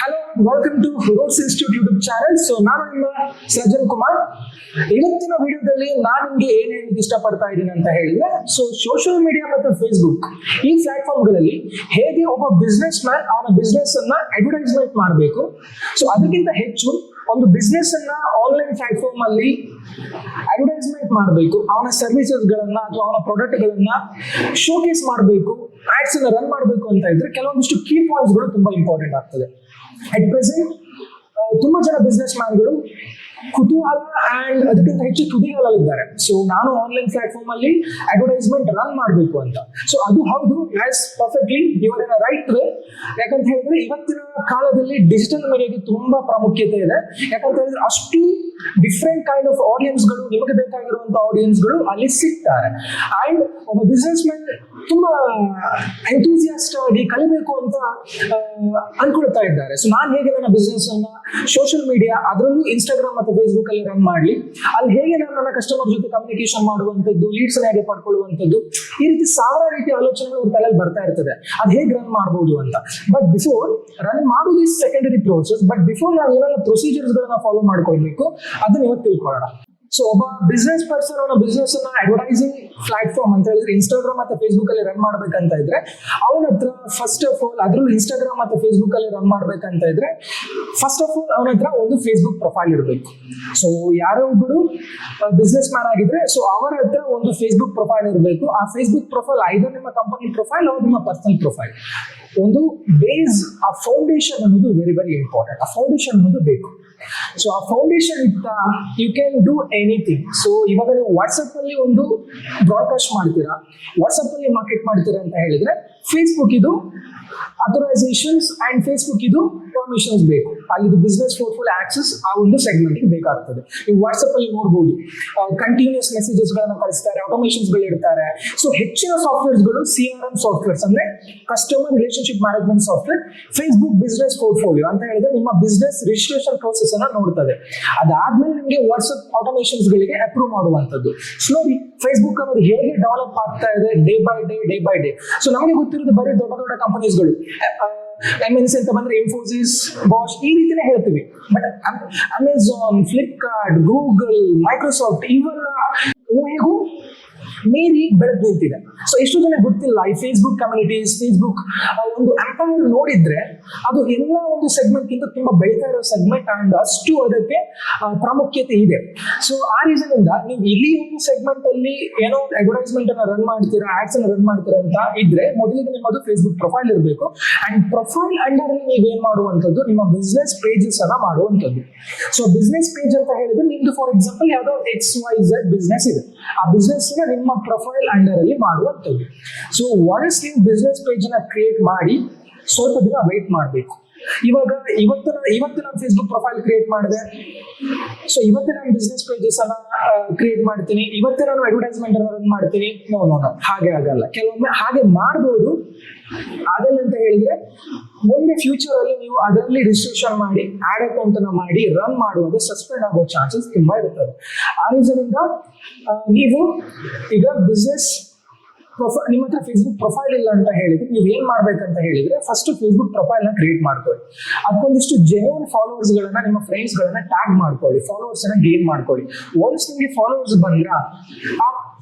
Hello, welcome to Rhodes institute YouTube channel. So ನಾನು ನಿಮ್ಮ ಸೃಜನ್ ಕುಮಾರ್. ಇವತ್ತಿನ ವಿಡಿಯೋದಲ್ಲಿ ನಾನು ನಿಮಗೆ ಏನ್ ಹೇಳಲಿಕ್ಕೆ ಇಷ್ಟಪಡ್ತಾ ಇದ್ದೀನಿ ಅಂತ ಹೇಳಿದ್ರೆ, ಸೊ ಸೋಷಿಯಲ್ ಮೀಡಿಯಾ ಮತ್ತು ಫೇಸ್ಬುಕ್ ಈ ಪ್ಲಾಟ್ಫಾರ್ಮ್ಗಳಲ್ಲಿ ಹೇಗೆ ಒಬ್ಬ ಬಿಸ್ನೆಸ್ ಮ್ಯಾನ್ ಅವನ ಬಿಸ್ನೆಸ್ ಅನ್ನ ಅಡ್ವರ್ಟೈಸ್ಮೆಂಟ್ ಮಾಡಬೇಕು. ಸೊ ಅದಕ್ಕಿಂತ ಹೆಚ್ಚು ಒಂದು ಬಿಸ್ನೆಸ್ ಅನ್ನ ಆನ್ಲೈನ್ ಪ್ಲಾಟ್ಫಾರ್ಮ್ ಅಲ್ಲಿ ಅಡ್ವರ್ಟೈಸ್ಮೆಂಟ್ ಮಾಡಬೇಕು, ಅವನ ಸರ್ವಿಸಸ್ ಗಳನ್ನ ಅಥವಾ ಅವನ ಪ್ರಾಡಕ್ಟ್ ಗಳನ್ನ ಶೋಕೇಸ್ ಮಾಡಬೇಕು, ಆಡ್ಸ್ ಅನ್ನ ರನ್ ಮಾಡಬೇಕು ಅಂತ ಇದ್ರೆ ಕೆಲವೊಂದಿಷ್ಟು ಕೀ ಪಾಯಿಂಟ್ಸ್ ಗಳು ತುಂಬಾ ಇಂಪಾರ್ಟೆಂಟ್ ಆಗ್ತದೆ. ಅಟ್ ಪ್ರೆಸೆಂಟ್ ತುಂಬಾ ಜನ ಬಿಸ್ನೆಸ್ ಮ್ಯಾನ್ಗಳು ಕುತೂಹಲ ಅಂಡ್ ಅದಕ್ಕಿಂತ ಹೆಚ್ಚು ತುದಿಗಳಲ್ಲಿದ್ದಾರೆ. ಸೊ ನಾನು ಆನ್ಲೈನ್ ಪ್ಲಾಟ್ಫಾರ್ಮ್ ಅಲ್ಲಿ ಅಡ್ವರ್ಟೈಸ್ಮೆಂಟ್ ರನ್ ಮಾಡಬೇಕು ಅಂತ. ಸೊ ಅದು ಹೌದು, as perfectly your in right way. ಯಾಕಂತ ಹೇಳಿದ್ರೆ ಇವತ್ತಿನ ಕಾಲದಲ್ಲಿ ಡಿಜಿಟಲ್ ಮೀಡಿಯಾಗೆ ತುಂಬಾ ಪ್ರಾಮುಖ್ಯತೆ ಇದೆ. ಯಾಕಂತ ಹೇಳಿದ್ರೆ ಅಷ್ಟು ಡಿಫ್ರೆಂಟ್ ಕೈಂಡ್ ಆಫ್ ಆಡಿಯನ್ಸ್ ಗಳು, ನಿಮಗೆ ಬೇಕಾಗಿರುವಂತ ಆಡಿಯನ್ಸ್ ಗಳು ಅಲ್ಲಿ ಸಿಗ್ತಾರೆ. ಅಂಡ್ ಒಬ್ಬ ಬಿಸ್ನೆಸ್ ಮ್ಯಾನ್ ತುಂಬಾ ಎಂಥೂಸಿಯಾಸ್ಟ್ ಆಗಿ ಕಲಿಬೇಕು ಅಂತ ಅನ್ಕೊಳ್ತಾ ಇದ್ದಾರೆ. ಸೊ ನಾನು ಹೇಗೆ ನನ್ನ ಬಿಸ್ನೆಸ್ ಅನ್ನ ಸೋಷಿಯಲ್ ಮೀಡಿಯಾ, ಅದರಲ್ಲೂ ಇನ್ಸ್ಟಾಗ್ರಾಮ್ ಮತ್ತು ಫೇಸ್ಬುಕ್ ಅಲ್ಲಿ ರನ್ ಮಾಡ್ಲಿ, ಅಲ್ಲಿ ಹೇಗೆ ನಾನು ನನ್ನ ಕಸ್ಟಮರ್ ಜೊತೆ ಕಮ್ಯುನಿಕೇಶನ್ ಮಾಡುವಂತದ್ದು, ಲೀಡ್ಸ್ ಹೇಗೆ ಪಡ್ಕೊಳ್ಳುವಂಥದ್ದು, ಈ ರೀತಿ ಸಾವಿರ ರೀತಿಯ ಆಲೋಚನೆಗಳು ಅವ್ರ ತಲೆಯಲ್ಲಿ ಬರ್ತಾ ಇರ್ತದೆ. ಅದು ಹೇಗೆ ರನ್ ಮಾಡಬಹುದು ಅಂತ. ಬಟ್ ಬಿಫೋರ್ ರನ್ ಮಾಡೋದು ಈ ಸೆಕೆಂಡರಿ ಪ್ರೋಸೆಸ್. ಬಟ್ ಬಿಫೋರ್ ನಾವು ಏನೆಲ್ಲ ಪ್ರೊಸೀಜರ್ಸ್ ಗಳನ್ನ ಫಾಲೋ ಮಾಡ್ಕೊಳ್ಬೇಕು ಅದನ್ನ ಇವತ್ತು ತಿಳ್ಕೊಳ್ಳೋಣ. ಸೊ ಒಬ್ಬ ಬಿಸ್ನೆಸ್ ಪರ್ಸನ್ ಅವನ ಬಿಸ್ನೆಸ್ ಅನ್ನ ಅಡ್ವರ್ಟೈಸಿಂಗ್ ಪ್ಲಾಟ್ಫಾರ್ಮ್ ಅಂತ ಹೇಳಿದ್ರೆ ಇನ್ಸ್ಟಾಗ್ರಾಮ್ ಮತ್ತೆ ಫೇಸ್ಬುಕ್ ಅಲ್ಲಿ ರನ್ ಮಾಡ್ಬೇಕಂತ ಇದ್ರೆ ಅವನ ಹತ್ರ ಫಸ್ಟ್ ಆಫ್ ಆಲ್, ಅದರಲ್ಲೂ ಇನ್ಸ್ಟಾಗ್ರಾಮ್ ಮತ್ತೆ ಫೇಸ್ಬುಕ್ ಅಲ್ಲಿ ರನ್ ಮಾಡ್ಬೇಕಂತ ಇದ್ರೆ ಫಸ್ಟ್ ಆಫ್ ಆಲ್ ಅವನ ಹತ್ರ ಒಂದು ಫೇಸ್ಬುಕ್ ಪ್ರೊಫೈಲ್ ಇರಬೇಕು. ಸೊ ಯಾರೋ ಒಬ್ಬರು ಬಿಸ್ನೆಸ್ ಮ್ಯಾನ್ ಆಗಿದ್ರೆ ಸೊ ಅವರ ಹತ್ರ ಒಂದು ಫೇಸ್ಬುಕ್ ಪ್ರೊಫೈಲ್ ಇರಬೇಕು. ಆ ಫೇಸ್ಬುಕ್ ಪ್ರೊಫೈಲ್ ಐದರ್ ನಿಮ್ಮ ಕಂಪನಿ ಪ್ರೊಫೈಲ್ ಅಥವಾ ನಿಮ್ಮ ಪರ್ಸನಲ್ ಪ್ರೊಫೈಲ್. ಒಂದು ಬೇಸ್, ಆ ಫೌಂಡೇಶನ್ ಅನ್ನೋದು ವೆರಿ ವೆರಿ ಇಂಪಾರ್ಟೆಂಟ್. ಆ ಫೌಂಡೇಶನ್ ಅನ್ನೋದು ಬೇಕು. ಸೊ ಆ ಫೌಂಡೇಶನ್ ಇತ್ತ you can do anything. So ಇವಾಗ ನೀವು ವಾಟ್ಸಪ್ ಅಲ್ಲಿ ಒಂದು ಬ್ರಾಡ್ಕಾಸ್ಟ್ ಮಾಡ್ತೀರಾ, ವಾಟ್ಸಪ್ ಅಲ್ಲಿ ಮಾರ್ಕೆಟ್ ಮಾಡ್ತೀರಾ ಅಂತ ಹೇಳಿದ್ರೆ ಫೇಸ್ಬುಕ್ ಇದು ಅಥರೈಸೇಷನ್ಸ್ ಅಂಡ್ ಫೇಸ್ಬುಕ್ ಇದು ಪರ್ಮಿಷನ್ಸ್ ಬೇಕು. ಅಲ್ಲಿ ಬಿಸ್ನೆಸ್ ಪೋರ್ಟ್ಫೋಲಿಯೋ ಆಕ್ಸೆಸ್ ಆ ಒಂದು ಸೆಗ್ಮೆಂಟ್ ಬೇಕಾಗ್ತದೆ. ನೀವು ವಾಟ್ಸಪ್ ಅಲ್ಲಿ ನೋಡಬಹುದು ಕಂಟಿನ್ಯೂಸ್ ಮೆಸೇಜಸ್ ಗಳನ್ನ ಕಳಿಸ್ತಾರೆ, ಆಟೋಮೇಷನ್ಸ್ ಗಳು ಇಡ್ತಾರೆ. ಸೊ ಹೆಚ್ಚಿನ ಸಾಫ್ಟ್ವೇರ್ಸ್ ಗಳು CRM ಸಾಫ್ಟ್ವೇರ್ಸ್ ಅಂದ್ರೆ customer relationship management software. Facebook business portfolio ಅಂತ ಹೇಳಿದ್ರೆ ನಿಮ್ಮ ಬಿಸ್ನೆಸ್ ರಿಜಿಸ್ಟ್ರೇಷನ್ ಪ್ರೋಸೆಸ್ ಅನ್ನ ನೋಡ್ತದೆ. ಅದಾದ್ಮೇಲೆ ನಿಮಗೆ ವಾಟ್ಸಪ್ ಆಟೋಮೇಷನ್ಸ್ ಗಳಿಗೆ ಅಪ್ರೂವ್ ಮಾಡುವಂತದ್ದು. ಸೊ ನೋಡಿ ಫೇಸ್ಬುಕ್ ಅನ್ನೋದು ಹೇಗೆ ಡೆವಲಪ್ ಆಗ್ತಾ ಇದೆ ಡೇ ಬೈ ಡೇ. ಸೊ ನಮಗೆ ಗೊತ್ತಿರೋದು ಬರೀ ದೊಡ್ಡ ದೊಡ್ಡ ಕಂಪನೀಸ್ಗಳು, MNC ಅಂತ ಬಂದ್ರೆ ಇನ್ಫೋಸಿಸ್, ಬಾಷ್ ಈ ರೀತಿನೇ ಹೇಳ್ತೀವಿ. But Amazon, Flipkart, Google, Microsoft ಇವೆಲ್ಲ ಊಹೆಗೂ ಮೀರಿ ಬೆಳೆದು ನಿಂತಿದೆ. ಸೊ ಎಷ್ಟು ಜನ ಗೊತ್ತಿಲ್ಲ ಈ ಫೇಸ್ಬುಕ್ ಕಮ್ಯುನಿಟೀಸ್, ಫೇಸ್ಬುಕ್ ಒಂದು ಎಂಪೈರ್ ನೋಡಿದ್ರೆ ಅದು ಎಲ್ಲ ಒಂದು ಸೆಗ್ಮೆಂಟ್ ಗಿಂತ ತುಂಬಾ ಬೆಳೀತಾ ಇರೋ ಸೆಗ್ಮೆಂಟ್ ಅಂಡ್ ಅಷ್ಟು ಅದಕ್ಕೆ ಪ್ರಾಮುಖ್ಯತೆ ಇದೆ. ಸೊ ಆ ರೀಸನ್ ಇಂದ ನೀವು ಇಲ್ಲಿ ಒಂದು ಸೆಗ್ಮೆಂಟ್ ಅಲ್ಲಿ ಏನೋ ಅಡ್ವರ್ಟೈಸ್ಮೆಂಟ್ ಅನ್ನ ರನ್ ಮಾಡ್ತೀರಾ, ಆಡ್ಸ್ ಅನ್ನ ರನ್ ಮಾಡ್ತೀರಾ ಅಂತ ಇದ್ರೆ ಮೊದಲಿಗೆ ನಿಮ್ಮದು ಫೇಸ್ಬುಕ್ ಪ್ರೊಫೈಲ್ ಇರಬೇಕು. ಅಂಡ್ ಪ್ರೊಫೈಲ್ ಅಂಡರ್ ಅಲ್ಲಿ ನೀವೇನ್ ಮಾಡುವಂತದ್ದು ನಿಮ್ಮ ಬಿಸ್ನೆಸ್ ಪೇಜಸ್ ಅನ್ನ ಮಾಡುವಂತದ್ದು. ಸೊ ಬಿಸ್ನೆಸ್ ಪೇಜ್ ಅಂತ ಹೇಳಿದ್ರೆ ನಿಮ್ದು ಫಾರ್ ಎಕ್ಸಾಂಪಲ್ ಯಾವ್ದೋ XYZ ಬಿಸ್ನೆಸ್ ಇದೆ, ಆ ಬಿಸ್ನೆಸ್ ನಿಮ್ಮ ಪ್ರೊಫೈಲ್ ಅಂಡರ್ ಅಲ್ಲಿ ಮಾಡುವಂತದ್ದು. ಸೊ ಒನ್ಸ್ ನೀವು ಬಿಸ್ನೆಸ್ ಪೇಜ್ ನ ಕ್ರಿಯೇಟ್ ಮಾಡಿ ಸ್ವಲ್ಪ ದಿನ ವೇಟ್ ಮಾಡಬೇಕು. ಇವತ್ತು ನಾನು ಫೇಸ್ಬುಕ್ ಪ್ರೊಫೈಲ್ ಕ್ರಿಯೇಟ್ ಮಾಡಿದೆ, ಸೊ ಇವತ್ತೇ ನಾನು ಬಿಸ್ನೆಸ್ ಪೇಜಸ್ ಅನ್ನ ಕ್ರಿಯೇಟ್ ಮಾಡ್ತೀನಿ, ಇವತ್ತೇ ನಾನು ಅಡ್ವರ್ಟೈಸ್ಮೆಂಟ್ ಅನ್ನ ರನ್ ಮಾಡ್ತೀನಿ. ನೋ ಹಾಗೆ ಆಗಲ್ಲ. ಕೆಲವೊಮ್ಮೆ ಹಾಗೆ ಮಾಡ್ಬೋದು, ಆಗಲ್ಲ ಅಂತ ಹೇಳಿದ್ರೆ ಮುಂದೆ ಫ್ಯೂಚರ್ ಅಲ್ಲಿ ನೀವು ಅದರಲ್ಲಿ ರಿಜಿಸ್ಟ್ರೇಷನ್ ಮಾಡಿ ಆಡ್ ಅಕೌಂಟ್ ಅನ್ನ ಮಾಡಿ ರನ್ ಮಾಡುವಾಗ ಸಸ್ಪೆಂಡ್ ಆಗೋ ಚಾನ್ಸಸ್ ತುಂಬಾ ಇರ್ತದೆ. ಆ ರೀಸನ್ ಇಂದ ನೀವು ಈಗ ಬಿಸ್ನೆಸ್ ಪ್ರೊಫೈಲ್, ನಿಮ್ಮ ಹತ್ರ ಫೇಸ್ಬುಕ್ ಪ್ರೊಫೈಲ್ ಇಲ್ಲ ಅಂತ ಹೇಳಿದ್ರೆ ನೀವು ಏನ್ ಮಾಡ್ಬೇಕಂತ ಹೇಳಿದ್ರೆ ಫಸ್ಟ್ ಫೇಸ್ಬುಕ್ ಪ್ರೊಫೈಲ್ ನ ಕ್ರಿಯೇಟ್ ಮಾಡ್ಕೊಳ್ಳಿ. ಅದಕ್ಕೊಂದಿಷ್ಟು ಜೆನ್ಯೂನ್ ಫಾಲೋವರ್ಸ್ ಗಳನ್ನ, ನಿಮ್ಮ ಫ್ರೆಂಡ್ಸ್ ಗಳನ್ನ ಟ್ಯಾಗ್ ಮಾಡ್ಕೊಳ್ಳಿ, ಫಾಲೋವರ್ಸ್ ಅನ್ನ ಗೇನ್ ಮಾಡ್ಕೊಳ್ಳಿ. ಒನ್ಸ್ ನಿಮಗೆ ಫಾಲೋವರ್ಸ್ ಬಂದ್ರ ಆ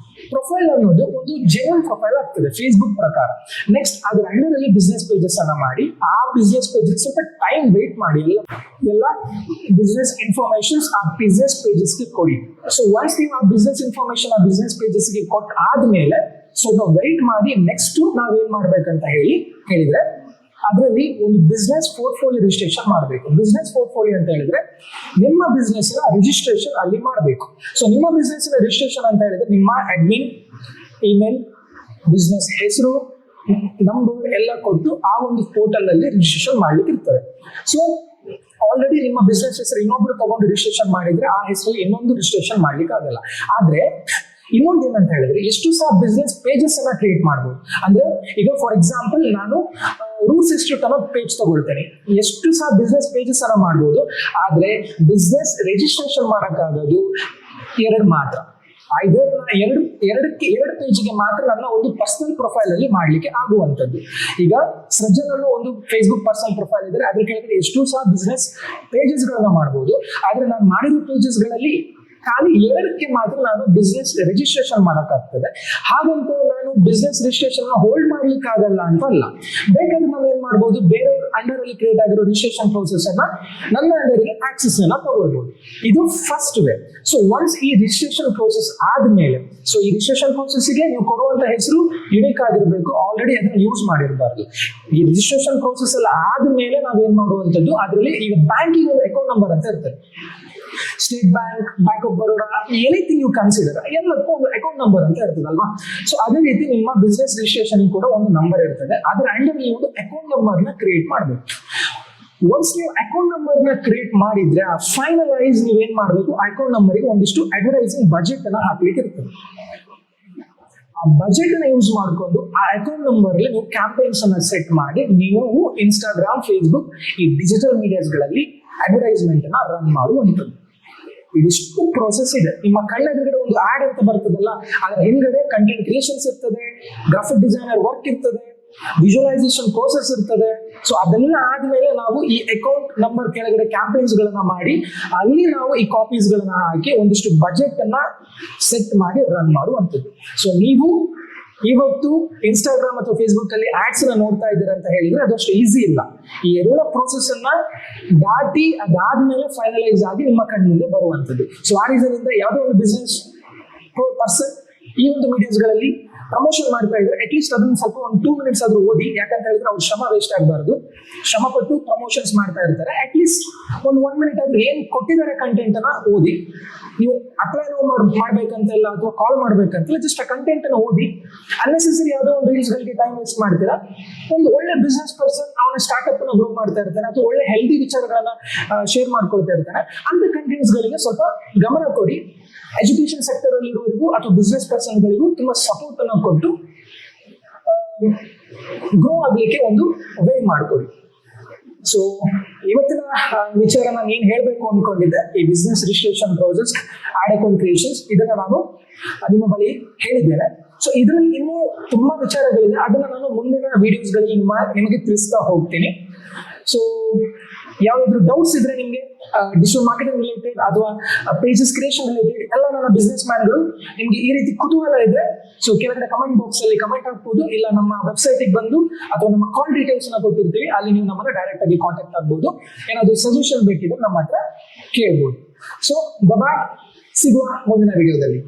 ಪ್ರೊಫೈಲ್ ಅನ್ನೋದು ಒಂದು ಜೆನ್ಯೂನ್ ಪ್ರೊಫೈಲ್ ಆಗ್ತದೆ ಫೇಸ್ಬುಕ್ ಪ್ರಕಾರ. ನೆಕ್ಸ್ಟ್ ಅದ್ರ ಅಂಡರ್ ಅಲ್ಲಿ ಬಿಸ್ನೆಸ್ ಪೇಜಸ್ ಅನ್ನ ಮಾಡಿ, ಆ ಬಿಸ್ನೆಸ್ ಪೇಜಸ್ ಸ್ವಲ್ಪ ಟೈಮ್ ವೇಟ್ ಮಾಡಿ, ಎಲ್ಲ ಬಿಸ್ನೆಸ್ ಇನ್ಫಾರ್ಮೇಶನ್ಸ್ ಆ ಬಿಸ್ನೆಸ್ ಪೇಜಸ್ ಗೆ ಕೊಡಿ. ಸೊ ಒನ್ಸ್ ನೀವು ಆ ಬಿಸ್ನೆಸ್ ಇನ್ಫಾರ್ಮೇಶನ್ ಆ ಬಿಸ್ನೆಸ್ ಪೇಜಸ್ ಗೆ ಕೊಟ್ಟ ಆದ್ಮೇಲೆ ಸ್ವಲ್ಪ ವೆಯ್ಟ್ ಮಾಡಿ ನೆಕ್ಸ್ಟ್ ನಾವೇನ್ ಮಾಡ್ಬೇಕಂತ ಹೇಳಿದ್ರೆ ಅದರಲ್ಲಿ ಒಂದು ಬಿಸ್ನೆಸ್ ಪೋರ್ಟ್ಫೋಲಿಯೋ ರಿಜಿಸ್ಟ್ರೇಷನ್ ಮಾಡಬೇಕು. ಬಿಸ್ನೆಸ್ ಪೋರ್ಟ್ಫೋಲಿಯೋ ಅಂತ ಹೇಳಿದ್ರೆ ನಿಮ್ಮ ಬಿಸ್ನೆಸ್ ರಿಜಿಸ್ಟ್ರೇಷನ್ ಅಲ್ಲಿ ಮಾಡಬೇಕು. ಸೊ ನಿಮ್ಮ ಬಿಸ್ನೆಸ್ ರಿಜಿಸ್ಟ್ರೇಷನ್ ಅಂತ ಹೇಳಿದ್ರೆ ನಿಮ್ಮ ಅಡ್ಮಿನ್, ಇಮೇಲ್, ಬಿಸ್ನೆಸ್ ಹೆಸರು, ನಂಬರ್ ಎಲ್ಲ ಕೊಟ್ಟು ಆ ಒಂದು ಪೋರ್ಟಲ್ ಅಲ್ಲಿ ರಿಜಿಸ್ಟ್ರೇಷನ್ ಮಾಡ್ಲಿಕ್ಕೆ ಇರ್ತದೆ. ಸೊ ಆಲ್ರೆಡಿ ನಿಮ್ಮ ಬಿಸ್ನೆಸ್ ಹೆಸರು ಇನ್ನೊಬ್ರು ತಗೊಂಡು ರಿಜಿಸ್ಟ್ರೇಷನ್ ಮಾಡಿದ್ರೆ ಆ ಹೆಸರಲ್ಲಿ ಇನ್ನೊಂದು ರಿಜಿಸ್ಟ್ರೇಷನ್ ಮಾಡ್ಲಿಕ್ಕೆ ಆಗಲ್ಲ. ಆದ್ರೆ ಇನ್ನೊಂದು ಏನಂತ ಹೇಳಿದ್ರೆ ಎಷ್ಟು ಸಹ ಬಿಸ್ನೆಸ್ ಪೇಜಸ್ ಅನ್ನ ಕ್ರಿಯೇಟ್ ಮಾಡಬಹುದು. ಅಂದ್ರೆ ಈಗ ಫಾರ್ ಎಕ್ಸಾಂಪಲ್ ನಾನು ರೂಟ್ಸ್ ಇನ್ಸ್ಟಿಟ್ಯೂಟ್ ಅನ್ನೋ ಪೇಜ್ ತಗೊಳ್ತೇನೆ, ಎಷ್ಟು ಸಹ ಬಿಸ್ನೆಸ್ ಪೇಜಸ್ ಅನ್ನ ಮಾಡಬಹುದು. ಆದ್ರೆ ಬಿಸ್ನೆಸ್ ರಿಜಿಸ್ಟ್ರೇಷನ್ ಮಾಡಕ್ಕಾಗೋದು 2 ಮಾತ್ರ. ಐದರ್ ಎರಡು ಪೇಜ್ಗೆ ಮಾತ್ರ ನನ್ನ ಒಂದು ಪರ್ಸನಲ್ ಪ್ರೊಫೈಲ್ ಅಲ್ಲಿ ಮಾಡ್ಲಿಕ್ಕೆ ಆಗುವಂತದ್ದು. ಈಗ ಸೃಜನ್ ಅನ್ನೋ ಒಂದು ಫೇಸ್ಬುಕ್ ಪರ್ಸನಲ್ ಪ್ರೊಫೈಲ್ ಇದ್ರೆ ಅದ್ರ ಕೆಳಗಡೆ ಎಷ್ಟು ಸಹ ಬಿಸ್ನೆಸ್ ಪೇಜಸ್ ಗಳನ್ನ ಮಾಡಬಹುದು. ಆದ್ರೆ ನಾನು ಮಾಡಿರೋ ಪೇಜಸ್ ಗಳಲ್ಲಿ ಖಾಲಿ 2ಕ್ಕೆ ಮಾತ್ರ ನಾನು ಬಿಸ್ನೆಸ್ ರಿಜಿಸ್ಟ್ರೇಷನ್ ಮಾಡಕ್ಕಾಗ್ತದೆ. ಹಾಗಂತ ನಾನು ಬಿಸ್ನೆಸ್ ರಿಜಿಸ್ಟ್ರೇಷನ್ ಹೋಲ್ಡ್ ಮಾಡ್ಲಿಕ್ಕೆ ಆಗಲ್ಲ ಅಂತ ಅಲ್ಲ. ಬೇಕಾದ್ರೆ ನಾವು ಏನ್ ಮಾಡ್ಬೋದು, ಬೇರೆಯವ್ರ ಅಂಡರ್ ಅಲ್ಲಿ ಕ್ರಿಯೇಟ್ ಆಗಿರೋ ರಿಜಿಸ್ಟ್ರೇಷನ್ ಪ್ರೋಸೆಸ್ ಅನ್ನ ನನ್ನ ಅಂಡರ್ಗೆ ಆಕ್ಸೆಸ್ ಅನ್ನ ತಗೊಳ್ಬಹುದು. ಇದು ಫಸ್ಟ್ ವೇ. ಸೊ ಒನ್ಸ್ ಈ ರಿಜಿಸ್ಟ್ರೇಷನ್ ಪ್ರೋಸೆಸ್ ಆದ್ಮೇಲೆ, ಸೊ ಈ ರಿಜಿಸ್ಟ್ರೇಷನ್ ಪ್ರೋಸೆಸ್ಗೆ ನೀವು ಕೊಡುವಂತ ಹೆಸರು ಯುನಿಕ್ ಆಗಿರ್ಬೇಕು, ಆಲ್ರೆಡಿ ಅದನ್ನ ಯೂಸ್ ಮಾಡಿರಬಾರ್ದು. ಈ ರಿಜಿಸ್ಟ್ರೇಷನ್ ಪ್ರೋಸೆಸ್ ಎಲ್ಲ ಆದ್ಮೇಲೆ ನಾವೇನ್ ಮಾಡುವಂತದ್ದು, ಅದರಲ್ಲಿ ಈಗ ಬ್ಯಾಂಕಿಂಗ್ ಒಂದು ಅಕೌಂಟ್ ನಂಬರ್ ಅಂತ ಇರ್ತದೆ. State Bank, Bank of Baroda, anything you consider, ಎಲ್ಲದಕ್ಕೂ ಒಂದು ಅಕೌಂಟ್ ನಂಬರ್ ಅಂತ ಇರ್ತದಲ್ವಾ. ಸೊ ಅದೇ ರೀತಿ ನಿಮ್ಮ ಬಿಸ್ನೆಸ್ ರಿಜಿಸ್ಟ್ರೇಷನ್ ಕೂಡ ಒಂದು ನಂಬರ್ ಇರ್ತದೆ. ಅದರ ಅಂಡರ್ ನೀವು ಒಂದು ಅಕೌಂಟ್ ನಂಬರ್ ನ ಕ್ರಿಯೇಟ್ ಮಾಡಬೇಕು. ಒನ್ಸ್ ನೀವು ಅಕೌಂಟ್ ನಂಬರ್ ನ ಕ್ರಿಯೇಟ್ ಮಾಡಿದ್ರೆ ಫೈನಲೈಸ್ ನೀವೇನ್ ಮಾಡಬೇಕು, ಅಕೌಂಟ್ ನಂಬರ್ಗೆ ಒಂದಿಷ್ಟು ಅಡ್ವರ್ಟೈಸಿಂಗ್ ಬಜೆಟ್ ಅನ್ನ ಹಾಕ್ಲಿಕ್ಕೆ ಇರ್ತದೆ. ಆ ಬಜೆಟ್ ಅನ್ನ ಯೂಸ್ ಮಾಡಿಕೊಂಡು ಆ ಅಕೌಂಟ್ ನಂಬರ್ ಅಲ್ಲಿ ನೀವು ಕ್ಯಾಂಪೇನ್ಸ್ ಅನ್ನ ಸೆಟ್ ಮಾಡಿ ನೀವು ಇನ್ಸ್ಟಾಗ್ರಾಮ್, ಫೇಸ್ಬುಕ್ ಈ ಡಿಜಿಟಲ್ ಮೀಡಿಯಾಸ್ ಗಳಲ್ಲಿ ಅಡ್ವರ್ಟೈಸ್ಮೆಂಟ್ ಅನ್ನ ರನ್ ಮಾಡುವಂಥದ್ದು. ಇದಿಷ್ಟು ಪ್ರೋಸೆಸ್ ಇದೆ. ನಿಮ್ಮ ಕಣ್ಣೆದುರುಗಡೆ ಒಂದು ಆಡ್ ಅಂತ ಬರ್ತದಲ್ಲ, ಅದರ ಹಿಂದ್ಗಡೆ ಕಂಟೆಂಟ್ ಕ್ರಿಯೇಷನ್ಸ್ ಇರ್ತದೆ, ಗ್ರಾಫಿಕ್ ಡಿಸೈನರ್ ವರ್ಕ್ ಇರ್ತದೆ, ವಿಜುವಲೈಸೇಷನ್ ಪ್ರೋಸೆಸ್ ಇರ್ತದೆ. ಸೊ ಅದೆಲ್ಲ ಆದ್ಮೇಲೆ ನಾವು ಈ ಅಕೌಂಟ್ ನಂಬರ್ ಕೆಳಗಡೆ ಕ್ಯಾಂಪೇನ್ಸ್ ಗಳನ್ನ ಮಾಡಿ ಅಲ್ಲಿ ನಾವು ಈ ಕಾಪೀಸ್ ಗಳನ್ನ ಹಾಕಿ ಒಂದಿಷ್ಟು ಬಜೆಟ್ ಅನ್ನ ಸೆಟ್ ಮಾಡಿ ರನ್ ಮಾಡುವಂಥದ್ದು. ಸೊ ನೀವು ಇವತ್ತು ಇನ್ಸ್ಟಾಗ್ರಾಮ್ ಅಥವಾ ಫೇಸ್ಬುಕ್ ಅಲ್ಲಿ ಆಡ್ಸ್ ನ ನೋಡ್ತಾ ಇದ್ದೀರಾ ಅಂತ ಹೇಳಿದ್ರೆ ಅದಷ್ಟು ಈಸಿ ಇಲ್ಲ. ಈ ಎಲ್ಲ ಪ್ರೋಸೆಸ್ ಅನ್ನ ದಾಟಿ ಅದಾದ್ಮೇಲೆ ಫೈನಲೈಸ್ ಆಗಿ ನಿಮ್ಮ ಕಣ್ಣಿಂದ ಬರುವಂತದ್ದು. ಸೊ ಆ ರೀಸನ್ ಇಂದ ಯಾವುದೋ ಒಂದು ಬಿಸ್ನೆಸ್ ಪರ್ಸನ್ ಈ ಒಂದು ಮೀಡಿಯಾಸ್ ಗಳಲ್ಲಿ ಪ್ರಮೋಷನ್ ಮಾಡ್ತಾ ಇದ್ರೆ ಅಟ್ಲೀಸ್ಟ್ ಅದನ್ನ ಸ್ವಲ್ಪ ಒಂದು 2 minutes ಆದ್ರೂ ಓದಿ. ಯಾಕಂತ ಹೇಳಿದ್ರೆ ಅವ್ರ ಶ್ರಮ ವೇಸ್ಟ್ ಆಗಬಾರ್ದು. ಶ್ರಮ ಪಟ್ಟು ಪ್ರಮೋಷನ್ಸ್ ಮಾಡ್ತಾ ಇರ್ತಾರೆ. ಅಟ್ಲೀಸ್ಟ್ ಒಂದು 1 minute ಆದ್ರೂ ಏನ್ ಕೊಟ್ಟಿದ್ದಾರೆ ಕಂಟೆಂಟ್ ಅನ್ನ ಓದಿ. ನೀವು ಅಪ್ಲೈ ಮಾಡ್ಬೇಕಂತಲ್ಲ ಅಥವಾ ಕಾಲ್ ಮಾಡ್ಬೇಕಂತಲ್ಲ, ಜಸ್ಟ್ ಆ ಕಂಟೆಂಟ್ ಅನ್ನ ಓದಿ. ಅನ್ನೆಸೆಸರಿ ಯಾವುದೋ ಒಂದು ರೀಲ್ಸ್ ಗಳಿಗೆ ಟೈಮ್ ವೇಸ್ಟ್ ಮಾಡ್ತೀರಾ. ಒಂದು ಒಳ್ಳೆ ಬಿಸ್ನೆಸ್ ಪರ್ಸನ್ ಅವನ ಸ್ಟಾರ್ಟ್ಅಪ್ ಅನ್ನ ಗ್ರೋ ಮಾಡ್ತಾ ಇರ್ತಾನೆ ಅಥವಾ ಒಳ್ಳೆ ಹೆಲ್ದಿ ವಿಚಾರಗಳನ್ನ ಶೇರ್ ಮಾಡ್ಕೊಳ್ತಾ ಇರ್ತಾನೆ. ಅಂತ ಕಂಟೆಂಟ್ಸ್ ಗಳಿಗೆ ಸ್ವಲ್ಪ ಗಮನ ಕೊಡಿ. ಎಜುಕೇಶನ್ ಸೆಕ್ಟರ್ ಅಲ್ಲಿ ಇರೋರಿಗೂ ಅಥವಾ ಬಿಸ್ನೆಸ್ ಪರ್ಸನ್ ಗಳಿಗೂ ತುಂಬಾ ಸಪೋರ್ಟ್ ಅನ್ನು ಕೊಟ್ಟು ಗ್ರೋ ಆಗ್ಲಿಕ್ಕೆ ಒಂದು ವೇ ಮಾಡ್ಕೊಡಿ. ಸೊ ಇವತ್ತಿನ ವಿಚಾರನ ನೀನ್ ಹೇಳ್ಬೇಕು ಅನ್ಕೊಂಡಿದ್ದೆ, ಈ business registration process, ad account creations, ಇದನ್ನ ನಾನು ನಿಮ್ಮ ಬಳಿ ಹೇಳಿದ್ದೇನೆ. ಸೊ ಇದರಲ್ಲಿ ಇನ್ನೂ ತುಂಬಾ ವಿಚಾರಗಳಿದೆ, ಅದನ್ನ ನಾನು ಮುಂದಿನ ವಿಡಿಯೋಸ್ಗಳಲ್ಲಿ ನಿಮಗೆ ತಿಳಿಸ್ತಾ ಹೋಗ್ತೀನಿ. ಸೊ ಯಾವ್ದಾದ್ರು ಡೌಟ್ಸ್ ಇದ್ರೆ ನಿಮ್ಗೆ ಡಿಜಿಟಲ್ ಮಾರ್ಕೆಟಿಂಗ್ ರಿಲೇಟೆಡ್ ಅಥವಾ ಪೇಜಸ್ ಕ್ರಿಯೇಷನ್ ರಿಲೇಟೆಡ್ ಎಲ್ಲ ನನ್ನ ಬಿಸ್ನೆಸ್ ಮ್ಯಾನ್ಗಳು ನಿಮ್ಗೆ ಈ ರೀತಿ ಕುತೂಹಲ ಇದ್ರೆ ಸೊ ಕೆಳಗಡೆ ಕಮೆಂಟ್ ಬಾಕ್ಸ್ ಅಲ್ಲಿ ಕಮೆಂಟ್ ಹಾಕ್ಬೋದು, ಇಲ್ಲ ನಮ್ಮ ವೆಬ್ಸೈಟ್ ಬಂದು ಅಥವಾ ನಮ್ಮ ಕಾಲ್ ಡೀಟೇಲ್ಸ್ ನ ಕೊಟ್ಟಿರ್ತೀವಿ, ಅಲ್ಲಿ ನೀವು ನಮ್ಮನ್ನ ಡೈರೆಕ್ಟ್ ಆಗಿ ಕಾಂಟ್ಯಾಕ್ಟ್ ಆಗ್ಬೋದು. ಏನಾದ್ರು ಸಜೆಷನ್ ಬೇಕಿದ್ರೆ ನಮ್ಮ ಹತ್ರ ಕೇಳ್ಬೋದು. ಸೊ ಬಾಯ್, ಸಿಗುವ ಮುಂದಿನ ವಿಡಿಯೋದಲ್ಲಿ.